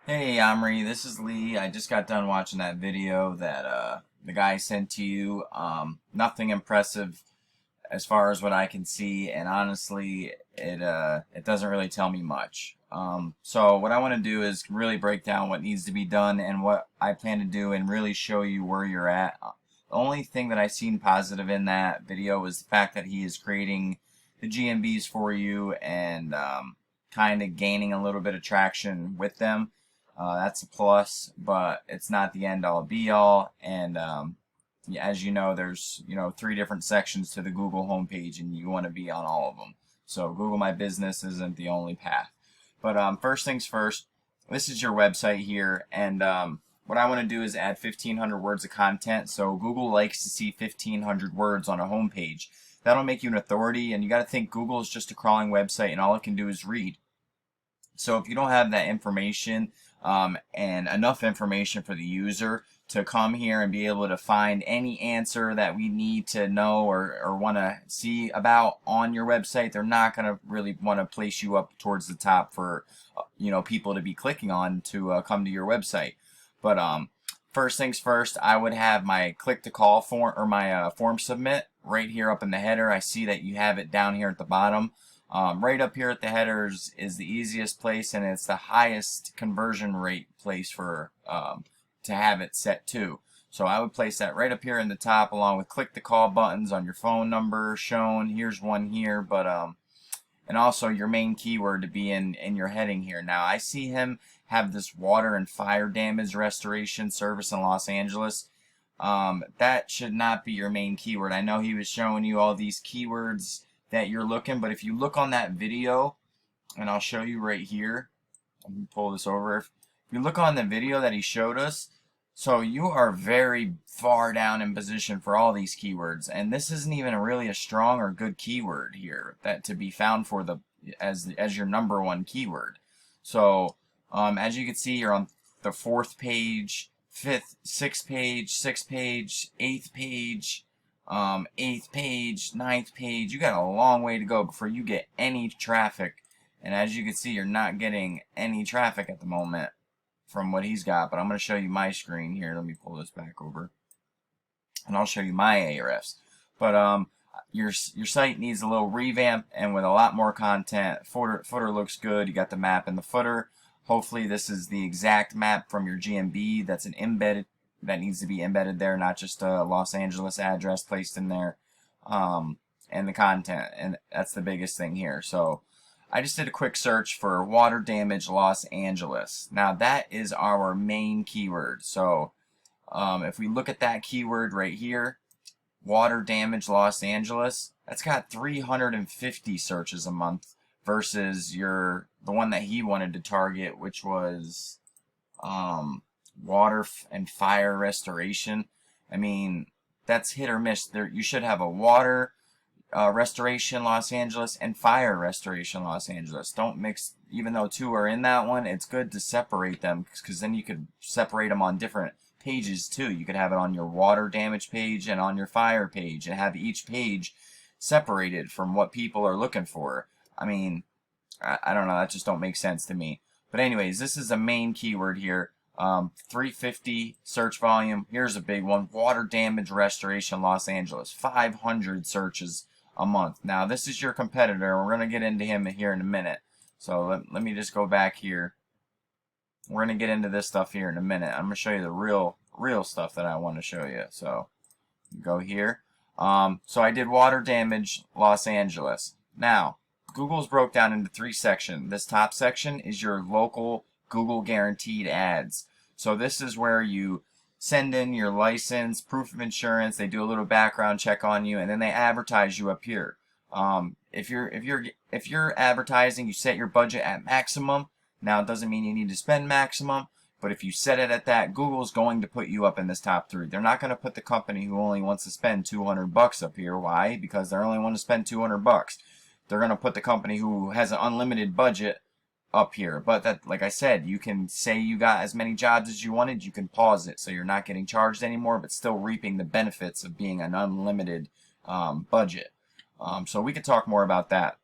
Hey Omri, this is Lee. I just got done watching that video that the guy sent to you. Nothing impressive as far as what I can see, and honestly, it doesn't really tell me much. So what I want to do is really break down what needs to be done and what I plan to do, and really show you where you're at. The only thing that I seen positive in that video was the fact that he is creating the GMBs for you and kind of gaining a little bit of traction with them. That's a plus, but it's not the end all be all. And yeah, as you know, there's three different sections to the Google homepage, and you want to be on all of them. So Google My Business isn't the only path. But first things first, this is your website here, and what I want to do is add 1,500 words of content. So Google likes to see 1,500 words on a homepage. That'll make you an authority, and you got to think Google is just a crawling website, and all it can do is read. So if you don't have that information and enough information for the user to come here and be able to find any answer that we need to know or want to see about on your website, they're not going to really want to place you up towards the top for people to be clicking on to come to your website. But first things first, I would have my click to call form or my form submit right here up in the header. I see that you have it down here at the bottom. Right up here at the headers is the easiest place, and it's the highest conversion rate place for to have it set to. So I would place that right up here in the top, along with click the call buttons on your phone number shown. Here's one here, but and also your main keyword to be in your heading here. Now I see him have this water and fire damage restoration service in Los Angeles. That should not be your main keyword. I know he was showing you all these keywords that you're looking, but if you look on that video, and I'll show you right here, let me pull this over. If you look on the video that he showed us, so you are very far down in position for all these keywords, and this isn't even really a strong or good keyword here that to be found for the as your number one keyword. So as you can see, you're on the fourth page, fifth, sixth page, eighth page, eighth page, ninth page. You got a long way to go before you get any traffic. And as you can see, you're not getting any traffic at the moment from what he's got. But I'm going to show you my screen here. Let me pull this back over, and I'll show you my Ahrefs. But your site needs a little revamp and with a lot more content. Footer looks good. You got the map in the footer. Hopefully this is the exact map from your GMB. That's an embedded that needs to be embedded there, not just a Los Angeles address placed in there, and the content, and that's the biggest thing here. So I just did a quick search for water damage Los Angeles. Now that is our main keyword. So if we look at that keyword right here, water damage Los Angeles, that's got 350 searches a month versus the one that he wanted to target, which was water and fire restoration. I mean, that's hit or miss. You should have a water restoration Los Angeles and fire restoration Los Angeles. Don't mix, even though two are in that one, it's good to separate them, because then you could separate them on different pages too. You could have it on your water damage page and on your fire page, and have each page separated from what people are looking for. I mean, I don't know, that just don't make sense to me. But anyways, this is a main keyword here. 350 search volume. Here's a big one: water damage restoration Los Angeles, 500 searches a month. Now this is your competitor. We're going to get into him here in a minute. So let me just go back here. We're going to get into this stuff here in a minute. I'm going to show you the real stuff that I want to show you. So go here. So I did water damage Los Angeles. Now Google's broke down into three sections. This top section is your local Google guaranteed ads. So this is where you send in your license, proof of insurance, they do a little background check on you, and then they advertise you up here. If you're advertising, you set your budget at maximum. Now it doesn't mean you need to spend maximum, but if you set it at that, Google's going to put you up in this top three. They're not going to put the company who only wants to spend 200 bucks up here. Why? Because they only want to spend 200 bucks. They're going to put the company who has an unlimited budget up here. But that, like I said, you can say you got as many jobs as you wanted, you can pause it so you're not getting charged anymore, but still reaping the benefits of being an unlimited budget. So we could talk more about that.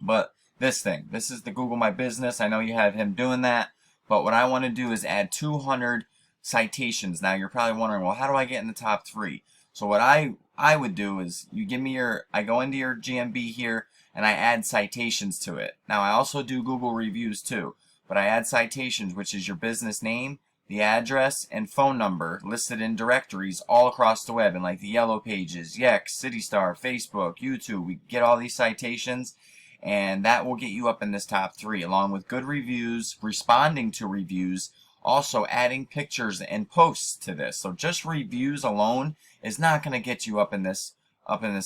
But this is the Google My Business. I know you have him doing that, But what I want to do is add 200 citations. Now you're probably wondering, well, how do I get in the top 3? So what I would do is you give me I go into your GMB here and I add citations to it. Now I also do Google reviews too, but I add citations, which is your business name, the address, and phone number listed in directories all across the web, and like the Yellow Pages, Yext, CityStar, Facebook, YouTube. We get all these citations, and that will get you up in this top 3, along with good reviews, responding to reviews, also adding pictures and posts to this. So just reviews alone is not going to get you up in this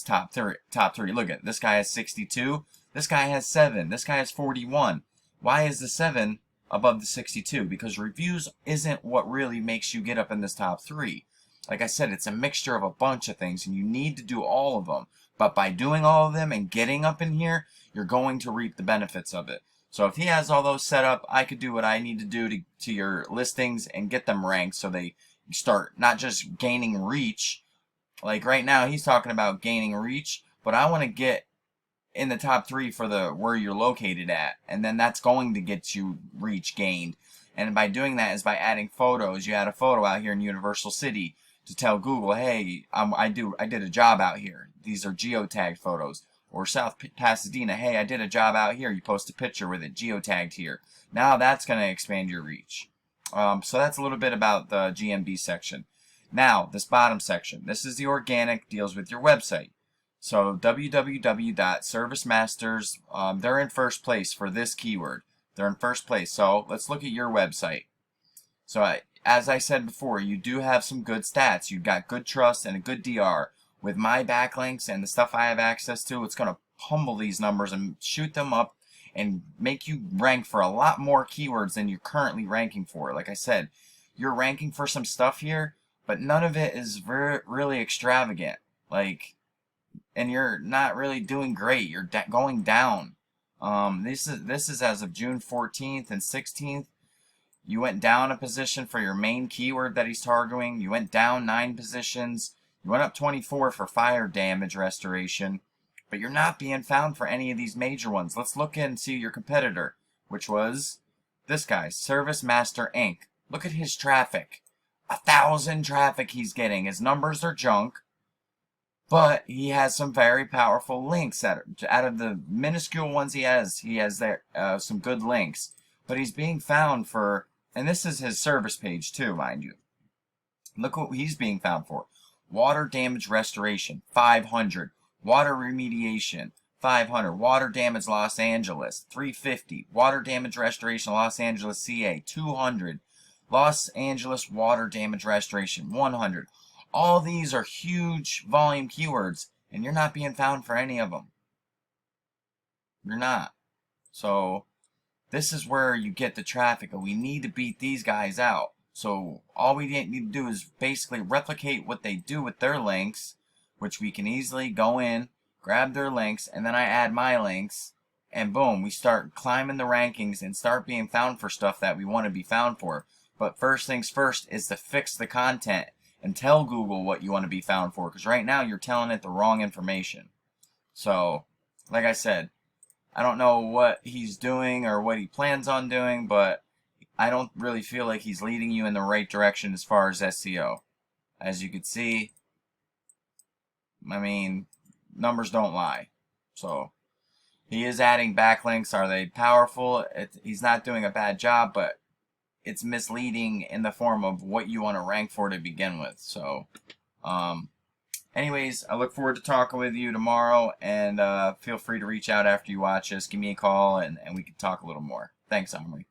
top three. Look at this guy has 62. This guy has 7. This guy has 41. Why is the 7 above the 62? Because reviews isn't what really makes you get up in this top 3. Like I said, it's a mixture of a bunch of things, and you need to do all of them. But by doing all of them and getting up in here, you're going to reap the benefits of it. So if he has all those set up, I could do what I need to do to your listings and get them ranked so they start not just gaining reach. Like right now, he's talking about gaining reach, but I want to get in the top 3 for where you're located at, and then that's going to get you reach gained. And by doing that is by adding photos. You had a photo out here in Universal City to tell Google, hey, I did a job out here. These are geotagged photos. Or South Pasadena, hey, I did a job out here. You post a picture with it geotagged here. Now that's going to expand your reach. So that's a little bit about the GMB section. Now, this bottom section, this is the organic, deals with your website. So www.servicemasters, they're in first place for this keyword. They're in first place. So let's look at your website. So as I said before, you do have some good stats. You've got good trust and a good DR. With my backlinks and the stuff I have access to, it's going to humble these numbers and shoot them up and make you rank for a lot more keywords than you're currently ranking for. Like I said, you're ranking for some stuff here, but none of it is really extravagant. And you're not really doing great. You're going down. This is as of June 14th and 16th. You went down a position for your main keyword that he's targeting. You went down 9 positions. You went up 24 for fire damage restoration, but you're not being found for any of these major ones. Let's look and see your competitor, which was this guy, Service Master Inc. Look at his traffic. 1,000 traffic he's getting. His numbers are junk, but he has some very powerful links. Out of the minuscule ones he has there some good links. But he's being found for, and this is his service page too, mind you. Look what he's being found for. Water damage restoration, 500. Water remediation, 500. Water damage Los Angeles, 350. Water damage restoration Los Angeles, CA, 200. Los Angeles water damage restoration, 100. All these are huge volume keywords, and you're not being found for any of them. You're not. So this is where you get the traffic, and we need to beat these guys out. So all we need to do is basically replicate what they do with their links, which we can easily go in, grab their links, and then I add my links, and boom, we start climbing the rankings and start being found for stuff that we want to be found for. But first things first is to fix the content and tell Google what you want to be found for, because right now you're telling it the wrong information. So, like I said, I don't know what he's doing or what he plans on doing, but I don't really feel like he's leading you in the right direction as far as SEO. As you can see, I mean, numbers don't lie. So, he is adding backlinks. Are they powerful? He's not doing a bad job, but it's misleading in the form of what you want to rank for to begin with. So, anyways, I look forward to talking with you tomorrow, and feel free to reach out after you watch us. Give me a call, and we can talk a little more. Thanks, Omri.